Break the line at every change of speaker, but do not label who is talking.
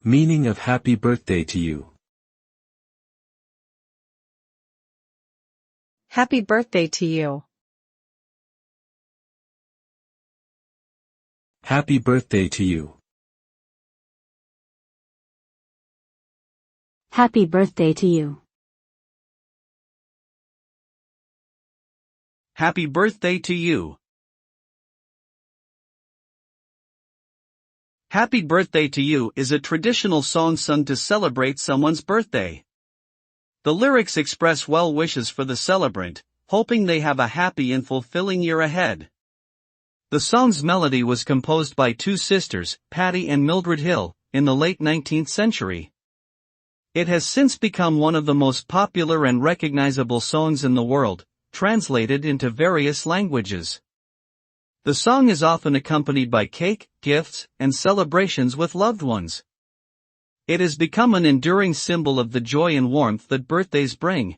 Meaning of happy birthday to you.
Happy birthday to you.
Happy birthday to you.
Happy birthday to you.
Happy birthday to you. Happy Birthday to You is a traditional song sung to celebrate someone's birthday. The lyrics express well wishes for the celebrant, hoping they have a happy and fulfilling year ahead. The song's melody was composed by two sisters, Patty and Mildred Hill, in the late 19th century. It has since become one of the most popular and recognizable songs in the world, translated into various languages. The song is often accompanied by cake, gifts, and celebrations with loved ones. It has become an enduring symbol of the joy and warmth that birthdays bring.